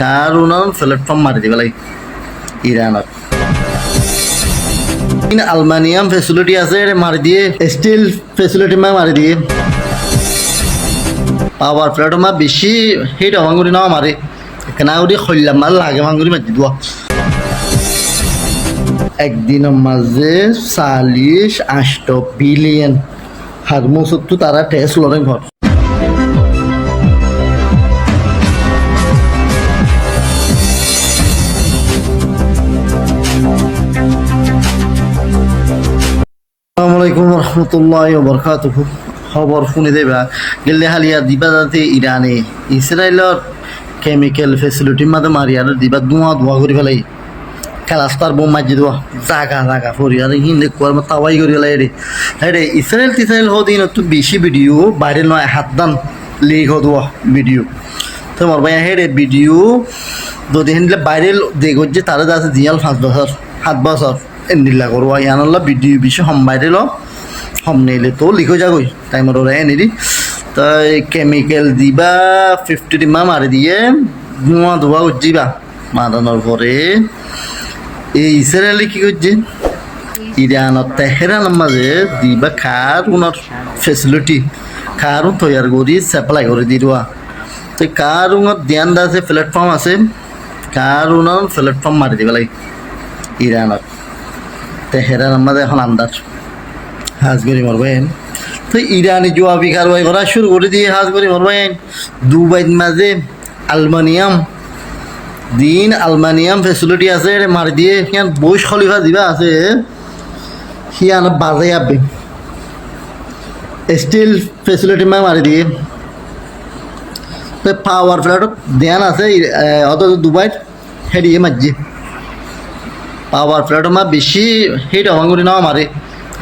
কারণ প্ল্যাটফর্ম মারি দিব লাগে ইরানত আলমানিয়াম ফেসিলিটি আছে মারি দিয়ে স্টিল ফেসিলিটি মারি দিয়ে পাওয়ার প্ল্যাটফর্ম বেশি সেইটা ভাঙুরি নাও মারে কেনাগুড়ি খৈলাম মার লাগে ভাঙুরি মারি দিব একদিনের মাঝে 48 বিলিয়ন হারমোসত্তু তারা টেস্ট লড়েন ঘর আসসালামাইকুম রহমতুল্লাহ বরকাতুহু খবর শুনে দেবা গেলে হালিয়া দিবা যাতে ইরানে ইসরায়েলের কেমিক্যাল ফেসিলিটির মাঝে মারি আর দিবা ধোঁয়া করে ফেলাই ক্লাস্টার বোম মাজি দেওয়া জাগা ফরি আর হিন্দে কোয়ার তাওয়াই করে ফেলাই রে ইসরায়েল হদিন একটু বেশি ভিডিও বাইরে নয় হাত দান লিক হওয়া ভিডিও তোমার ভাই হেরে ভিডিও যদি হিন্দলে বাইরে দেখো যে তারা আছে জিয়াল 7 বছর এন্ডিল্লা করবো ইয়ানল্লা ভিডিও বেশি হম বাইরে হম নেইলে তো লিখো যাগই টাইমর ওরা এনে তাই কেমিক্যাল দিবা 50 মা মারি দিয়ে ধোঁয়া উজ্জিবা মারানোর পরে এই ইসরায়েলি কি করছে ইরানত তেহরানের মাঝে দিবা কারুনের ফেসিলিটি কারুন তৈয়ার করি সাপ্লাই করে দিবা তো কারুনের ধ্যান আছে প্ল্যাটফর্ম আছে কারুনের প্ল্যাটফর্ম মারি দিবা লাগে ইরানত তেহরানের মাঝে এখন আন্দাজ হাজগরি মরবেন তো ইরানি জবাবি কারবাই করা শুরু করে দিয়ে হাজগরি মরবেন দুবাইয়ের মাঝে আলমানিয়াম ফেসিলিটি আছে মারি দিয়ে সিয়ান বইস খলিফা দিবা আছে সিয়ান বাজে আবে স্টিল ফেসিলিটি মারি দিয়ে পাওয়ার ফ্ল্যাট ধ্যান আছে অত দুবাই হেরিয়ে মারজি পাওয়ার ফ্ল্যাট মা বেশি সেইটা ভাঙুরি নাও মারে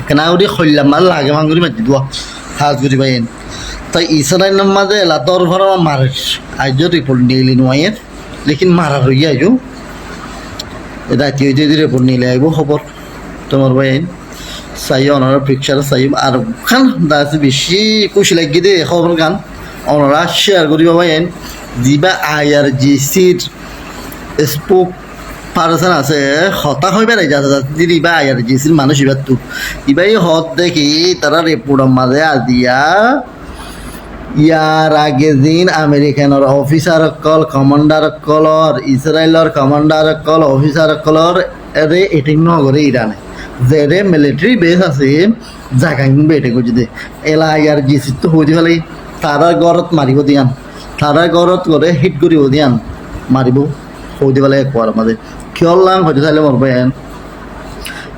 কেনাগুড়ি খৈলাম মার লাগে ভাঙুরি মারি দিব হাজগুড়ি বাইন তাই ইসরায়েলের মাঝে লাতর ভরা মারে আজ রিপোর্ট নিয়ে নোয়াইয়ের লেকিন মারা রইয়া আইজো রাতি হইতে রিপোর্ট নিলে আইব খবর তোমার বাইন চাই ওনারা পিকচার চাই আর খান দাস বেশি খুশি লাগি দে খবর গান ওনারা শেয়ার করিব বাইন যিবা IRGCর স্পোক পার্সন আছে হতাশ হয়ে বেড়াই যাতে দিবা IRGCর মানুষ এবার তো ইবাই হত দেখি তারা রিপোর্টের মাঝে দিয়া ইয়ার আগে দিন আমেরিকানের অফিসার কল কমান্ডার কলর ইসরায়েলের কমান্ডার কল অফিসার কলর এরে এটিং নগরে ইরানে যে মিলিটারি বেস আছে জায়গা কিনবে এটে করছি দে এলা IRGC তো হইতে ফেলাই তারা গরত মারিব দিয়ান তারা গরত করে হিট করিব দিয়ান মারিব হইতে ফেলে একবার মাঝে খেয়াল্লাম হইতে চাইলে মরবেন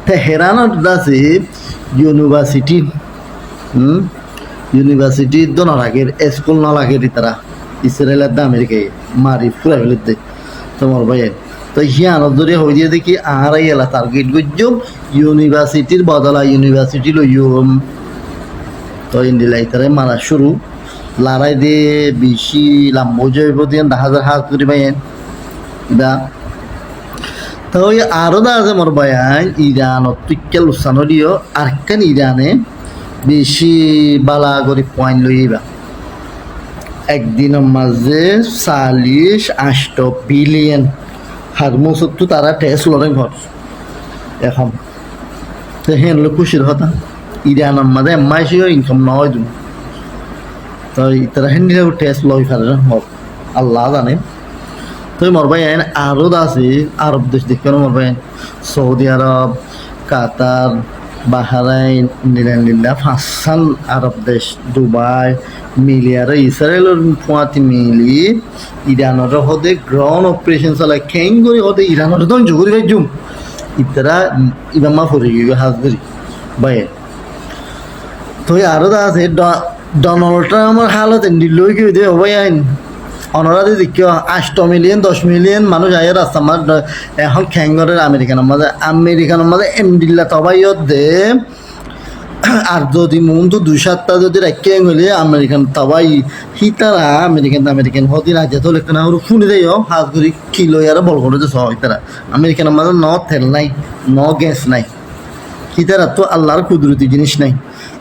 তেহরানত আছে ইউনিভার্সিটি দনরাগের স্কুল নলাগের তারা ইসরায়েলের দা আমেরিকায় মারি ফুরা ফেলে দে তোমার ভাই তো হিয়ানত যদি হয়ে দিয়ে দেখি আর এলা টার্গেট করছো ইউনিভার্সিটির বদলা ইউনিভার্সিটি লইম তো ইন্ডিলাই তারা মারা শুরু লড়াই দিয়ে বেশি লাম্ব জৈব দিয়ে 10,000 হাত করে পাইয়েন দা তো আরো দা আছে মোর ভাই ইরানত তুইকেল উৎসাহ দিও আর কেন ইরানে বেশি বালা করে পয়েন্ট লইবা একদিনের মাঝে 48 বিলিয়ন হারমোসত্তু তারা টেস্ট লড়েন ঘর এখন তো হেন লোক খুশির কথা ইরানের মাঝে মাইসিও ইনকাম নয় দু তো তারা হেন টেস্ট লই ফেলে হোক আল্লাহ জানে তো মরবাই আরও আছে আরব দেশ দেখবেন মরবাই সৌদি আরব কাতার বাহারাইন নিলান্দিল্লা 5 আরব দেশ দুবাই মিলি আর ইসরায়েলের পোয়াতি মিলি ইরানের হতে গ্রাউন্ড অপারেশন চালায় খেং করে হতে ইরানের তো জুগুরি ভাই জুম ইতারা ইবামা ফরি গিয়ে হাজরি বাই তো আরও আছে ডোনাল্ড ট্রাম্পের হালত দিল্লি কি দে ভাই আইন অনারাধি দেখিও 8 মিলিয়ন 10 মিলিয়ন মানুষ আয় রাস্তা আমার এখন খ্যাঙ্গরের আমেরিকানের মাঝে এমডিল্লা তবাইয়ত দে আর যদি মন তো 2-7টা যদি রাখিয়ে হইলে আমেরিকান তবাই হিতারা আমেরিকান হতি রাজ্যে তো লেখা না শুনে দেয় হাত ধরি কিলো আর বল করে যে সহ তারা আমেরিকানের মাঝে ন তেল নাই ন গ্যাস নাই হিতারা তো আল্লাহর কুদরতি জিনিস নাই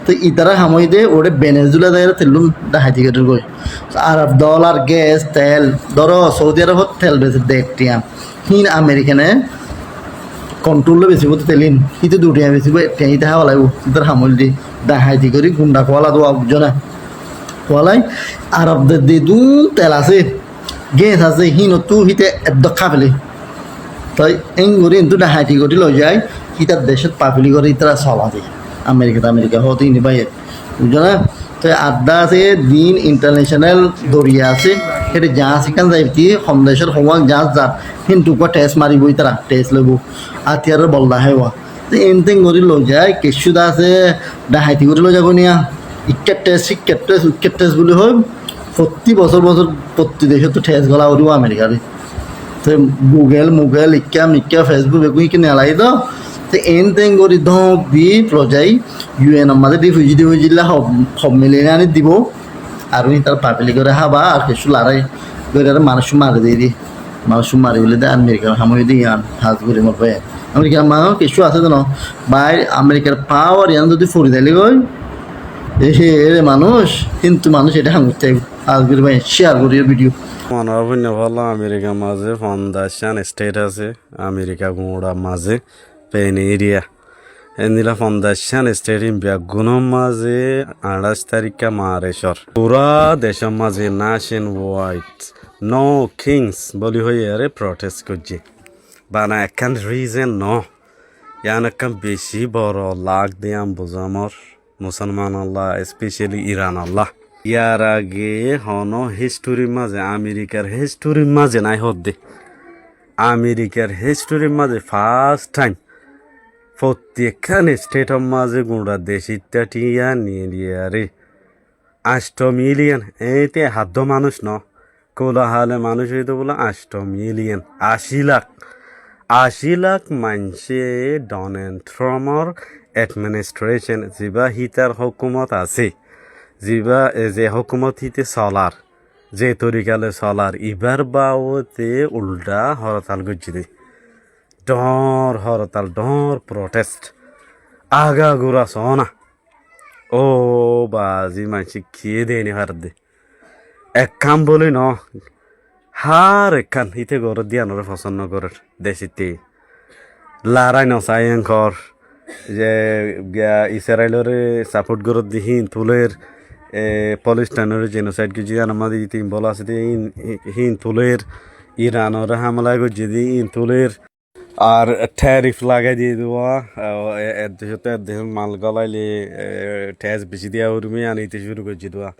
তো ইতারা হামই দে ওরে বেনেজুলা দেয় তেলুন ডাহাতি করে গই আরব ডলার গ্যাস তেল ধরো সৌদি আরবত তেল বেশি দেখটিয়াম হিন আমেরিকানে কন্ট্রোলে বেশি বলতে তেলিন হিতে দুটিয়া বেশি টেঁই তাহা বলাই ইতার হামল দি ডাহাতি করি গুন্ডা কোয়ালা দোয়া বুঝো না কোয়ালাই আরবদের দিয়ে দু তেল আছে গ্যাস আছে হিনতো হিতে একদম খাবেলি তাই এং করে কিন্তু ডাহাতি করে লই যায় হিতার দেশত পাবলি করে ইতারা চলা যায় আমেরিকা হতে নি বাইরে বুঝছো না তো আড্ডা আছে দিন ইন্টারন্যাশনাল দরিয়া আছে সেটা জাহাজ সেখান যাইতি কম দেশের সময় জাহাজ যার কিন্তু টেস্ট মারিবই তারা টেস্ট লব আতিয়ার বল্লা হেওয়া তো এনতেন করে লই যায় কেশুদা আছে ডাহাতি করে লই যাব নিয়া ইকেট টেস্ট বলে হয় প্রতি বছর প্রতি দেশে তো টেস্ট গলা উড়িব আমেরিকারে তো গুগল ইক্কা ফেসবুক এগুলো কি নেলাই তো এন তেন করে ধপ দি প্রজাই ইউএন আমাদের দি ফুজিলা সব মিলিয়ে আনি দিব আর তার পাবলি করে হাবা আর কিছু লড়াই করে মানুষ মারি দিয়ে মানুষ মারি বলে দেয় আমেরিকার সামনে দিয়ে আন হাজ করে মরবে আমেরিকার মা কিছু আছে তো বাইর আমেরিকার পাওয়ার ইয়ান যদি ফরি দিলে গই রে মানুষ কিন্তু মানুষ এটা হাঙ্গুর চাইব হাজ করে ভাই শেয়ার করি ভিডিও মনে ভালো আমেরিকার মাঝে ফাউন্ডেশন স্টেট আছে আমেরিকা গুঁড়া মাঝে পেন এরিয়া এনিলা ফাউন্ডেশন স্টেট ব্যাগুনের মাঝে 28 তারিখে মারেশ্বর পুরা দেশের মাঝে নেশন ওয়াইড নো কিংস বলি হয়ে আরে প্রটেস্ট করছে বানা একখান রিজন ন ইয়ান একখান বেশি বড় লাগ দিয়াম বোঝামর মুসলমান আল্লাহ স্পেশালি ইরান আল্লাহ ইয়ার আগে হন হিস্টোরির মাঝে আমেরিকার হিস্টোরির মাঝে নাই হদ্দে আমেরিকার হিস্টোরির মাঝে ফার্স্ট টাইম প্রত্যেকখানে স্টেটের মাঝে গুঁড়া দেশ ইত্যাটিয়া নিয়ে রে 8 মিলিয়ন এইতে হাদ্য মানুষ ন কোলাহালে মানুষ হইতো বলে 8 মিলিয়ন 80 লাখ মানুষে ডোনাল্ড ট্রাম্পর অ্যাডমিনিস্ট্রেশন যিবা হিতার হুকুমত আছে যিবা যে হুকুমত হিতে চলার যে তরিকালে চলার ইবার বাওতে উল্টা হরতাল গজ্জি ডর প্রটেস্ট আগা গুড়া সোনা ও বাজি মানসি খেয়ে দেয়নি হার দে এক কাম বলি ন হার একখান ইতে গর দিয়া নরে পছন্দ করে দেশিতে লারাই নসাইন কর যে ইসরায়েলরে সাপোর্ট করে দিহিন তুলের পলিস্টাইনের জেনোসাইড গিয়ে আমাদের তিন বলা আছে হিন তুলের ইরানের হামলা গিয়ে দি ইন তুলের আর ট্যারিফ লাগাই দিয়ে দেওয়া দেহ মাল গলাইলে ট্যাক্স বেশি দেওয়া উর্মি আনিতে শুরু করছি দেওয়া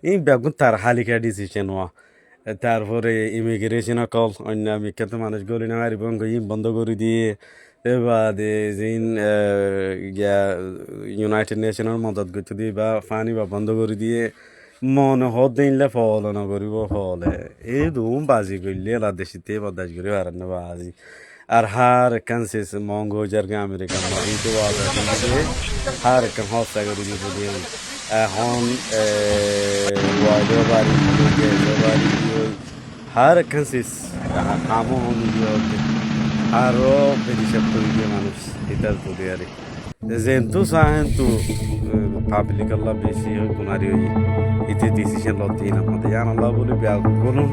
এই বেগুন তার হালিকা ডিসিশন হওয়া তারপরে ইমিগ্রেশন কল অন্য বিখ্যাত মানুষ গলি না মারিব বন্ধ করে দিয়ে বাদে যেন ইউনাইটেড নেশনের মদত করতে দিয়ে বা পানি বা বন্ধ করে দিয়ে মনে হত দিনলে ফল নকরিব ফলে এই দুম বাজি করলে এলা দেশিতে বদাস করে হারান না বাজি আর হার কানসেস মঙ্গো জারগা আমেরিকান মারিতে হার কান হস্তা করে দিয়ে এখন ওয়াইডো বাড়ি হার কানসেস কামো হয়ে আরো বেরিসাব করে দিয়ে মানুষ এটার প্রতি আর যেহেতু চাহেন্তু পাবলিক আল্লাহ বেশি হয় গুণারি হই ইতে ডিসিশন লতি না আমাদের জান আল্লাহ বলে ব্যাগ করুন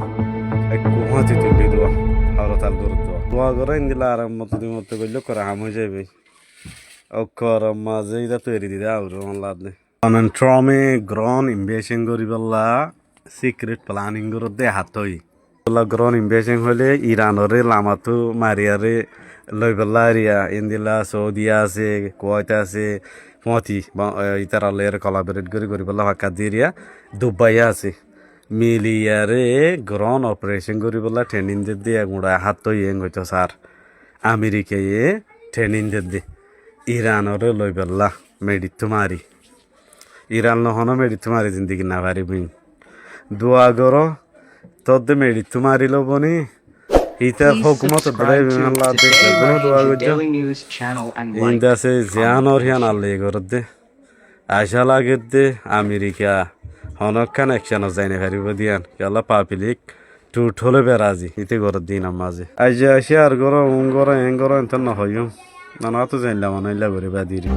এক কুহাতে তুলে দেওয়া হরতাল করে দেওয়া দোয়া করে ইন্দিলা আরাম মতো করলে করা হাম হয়ে যাবে অক্ষর মাঝে এটা তৈরি দিদা আর আল্লাহ ডোনাল্ড ট্রাম্পে গ্রন ইনভেশন করি বললা সিক্রেট প্ল্যানিং করে দে হাত হই গ্রহণ ইনভেশন হলে ইরানরে লামাতো মারিয়ারে লই পেলা এরিয়া ইন্দিলা সৌদিয়া আছে কুয়েত আছে মতি ইতার আল্লাহরে কোলাবরেট করে পেলা ফাঁকা দিয়ে দুবাই আছে মিলিয়ারে গ্রহণ অপারেশন করে পেলা ট্রেনিং দিয়ে গুঁড়া হাত তো ইয়ে হইতো স্যার আমেরিকায় ট্রেনিং দিয়ে ইরানরে লই পেলা মেডিতো মারি ইরান নহনো মেডিতো মারি জিন্দিগি না পারিবি দোয়া করো তোর মেডিতো মারিল বনি ইতার হুকুমত ইন্দাসে জিয়ানর হিয়ান আল্লাহ করতে আশা লাগে দে আমেরিকা হনকান একশানো যাইনে পারিব দিয়ান গেলা পাবলিক টুট হলে বেরাজি ইতে ঘর দিন মাঝে আজ আসে আর গর উন গর এন গর এন না হইম না তো জানলাম না ইলা করে বাদিরি